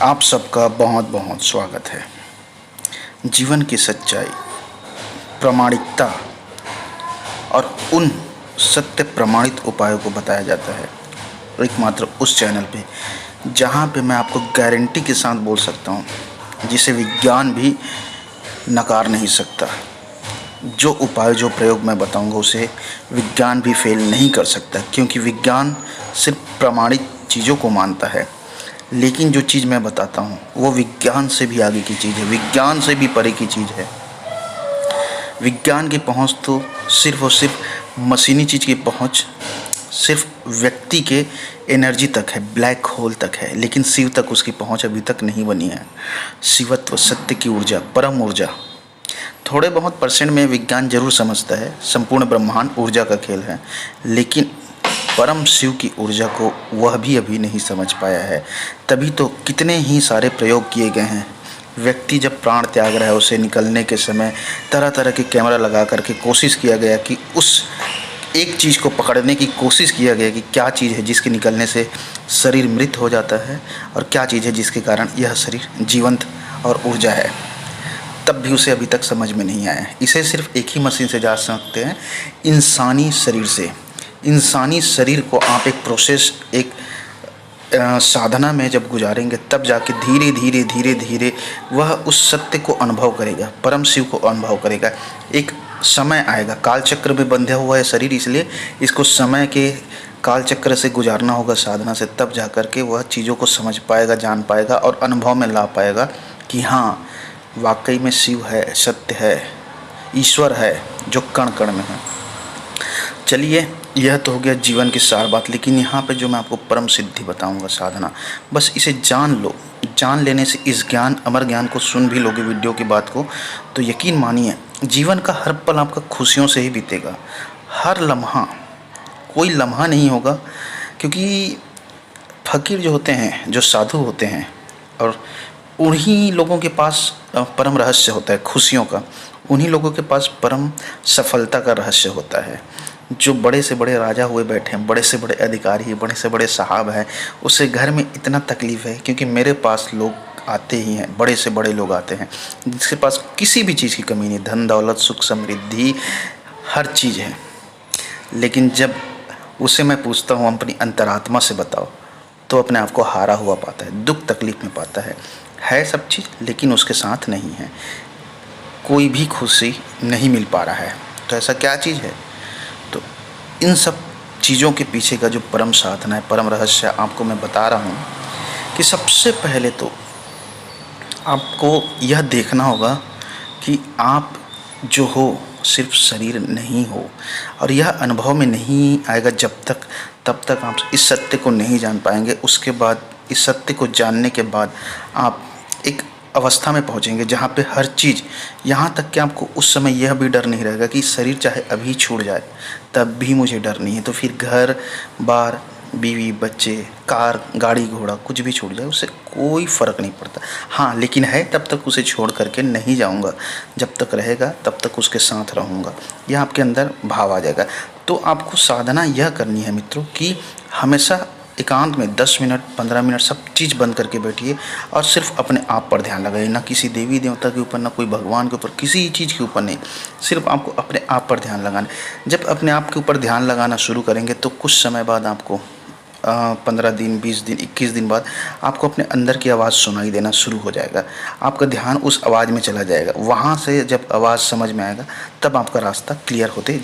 आप सबका बहुत बहुत स्वागत है। जीवन की सच्चाई, प्रामाणिकता और उन सत्य प्रमाणित उपायों को बताया जाता है एकमात्र उस चैनल पे जहाँ पे मैं आपको गारंटी के साथ बोल सकता हूँ, जिसे विज्ञान भी नकार नहीं सकता। जो उपाय, जो प्रयोग मैं बताऊँगा उसे विज्ञान भी फेल नहीं कर सकता, क्योंकि विज्ञान सिर्फ प्रमाणित चीज़ों को मानता है। लेकिन जो चीज़ मैं बताता हूँ वो विज्ञान से भी आगे की चीज़ है, विज्ञान से भी परे की चीज़ है। विज्ञान की पहुँच तो सिर्फ और सिर्फ मशीनी चीज़ की पहुँच सिर्फ व्यक्ति के एनर्जी तक है, ब्लैक होल तक है, लेकिन शिव तक उसकी पहुँच अभी तक नहीं बनी है। शिवत्व, सत्य की ऊर्जा, परम ऊर्जा थोड़े बहुत परसेंट में विज्ञान जरूर समझता है, संपूर्ण ब्रह्मांड ऊर्जा का खेल है, लेकिन परम शिव की ऊर्जा को वह भी अभी नहीं समझ पाया है। तभी तो कितने ही सारे प्रयोग किए गए हैं। व्यक्ति जब प्राण त्याग रहा है, उसे निकलने के समय तरह तरह के कैमरा लगा करके कोशिश किया गया कि उस एक चीज़ को पकड़ने की कोशिश किया गया कि क्या चीज़ है जिसके निकलने से शरीर मृत हो जाता है और क्या चीज़ है जिसके कारण यह शरीर जीवंत और ऊर्जा है। तब भी उसे अभी तक समझ में नहीं आया है। इसे सिर्फ एक ही मशीन से जान सकते हैं, इंसानी शरीर से। इंसानी शरीर को आप एक प्रोसेस, एक साधना में जब गुजारेंगे, तब जाके धीरे धीरे धीरे धीरे वह उस सत्य को अनुभव करेगा, परम शिव को अनुभव करेगा। एक समय आएगा, काल चक्र में बंधा हुआ है शरीर, इसलिए इसको समय के काल चक्र से गुजारना होगा, साधना से, तब जा कर के वह चीज़ों को समझ पाएगा, जान पाएगा और अनुभव में ला पाएगा कि हाँ, वाकई में शिव है, सत्य है, ईश्वर है जो कण कण में है। चलिए, यह तो हो गया जीवन की सार बात, लेकिन यहाँ पे जो मैं आपको परम सिद्धि बताऊंगा, साधना, बस इसे जान लो। जान लेने से इस ज्ञान, अमर ज्ञान को सुन भी लोगे वीडियो की बात को, तो यकीन मानिए जीवन का हर पल आपका खुशियों से ही बीतेगा। हर लम्हा, कोई लम्हा नहीं होगा, क्योंकि फकीर जो होते हैं, जो साधु होते हैं, और उन्हीं लोगों के पास परम रहस्य होता है खुशियों का। उन्हीं लोगों के पास परम सफलता का रहस्य होता है। जो बड़े से बड़े राजा हुए बैठे हैं, बड़े से बड़े अधिकारी, बड़े से बड़े साहब हैं, उसे घर में इतना तकलीफ़ है क्योंकि मेरे पास लोग आते ही हैं, बड़े से बड़े लोग आते हैं जिसके पास किसी भी चीज़ की कमी नहीं, धन दौलत, सुख समृद्धि, हर चीज़ है। लेकिन जब उसे मैं पूछता हूँ अपनी अंतरात्मा से बताओ, तो अपने आप को हारा हुआ पाता है, दुख तकलीफ़ में पाता है सब चीज़, लेकिन उसके साथ नहीं है, कोई भी खुशी नहीं मिल पा रहा है। तो ऐसा क्या चीज़ है? तो इन सब चीज़ों के पीछे का जो परम साधना है, परम रहस्य आपको मैं बता रहा हूँ कि सबसे पहले तो आपको यह देखना होगा कि आप जो हो सिर्फ शरीर नहीं हो, और यह अनुभव में नहीं आएगा तब तक आप इस सत्य को नहीं जान पाएंगे। उसके बाद, इस सत्य को जानने के बाद, आप एक अवस्था में पहुंचेंगे जहाँ पे हर चीज़, यहाँ तक कि आपको उस समय यह भी डर नहीं रहेगा कि शरीर चाहे अभी छूट जाए तब भी मुझे डर नहीं है। तो फिर घर बार, बीवी बच्चे, कार, गाड़ी घोड़ा कुछ भी छूट जाए उससे कोई फ़र्क नहीं पड़ता। हाँ, लेकिन है तब तक उसे छोड़ करके नहीं जाऊँगा, जब तक रहेगा तब तक उसके साथ रहूँगा, यह आपके अंदर भाव आ जाएगा। तो आपको साधना यह करनी है मित्रों कि हमेशा एकांत में 10 मिनट, 15 मिनट सब चीज़ बंद करके बैठिए और सिर्फ अपने आप पर ध्यान लगाइए। ना किसी देवी देवता के ऊपर, ना कोई भगवान के ऊपर, किसी चीज़ के ऊपर नहीं, सिर्फ आपको अपने आप पर ध्यान लगाना। जब अपने आप के ऊपर ध्यान लगाना शुरू करेंगे तो कुछ समय बाद आपको 15 दिन, 20 दिन, 21 दिन बाद आपको अपने अंदर की आवाज़ सुनाई देना शुरू हो जाएगा। आपका ध्यान उस आवाज़ में चला जाएगा। वहाँ से जब आवाज़ समझ में आएगा तब आपका रास्ता क्लियर होते जाएगा।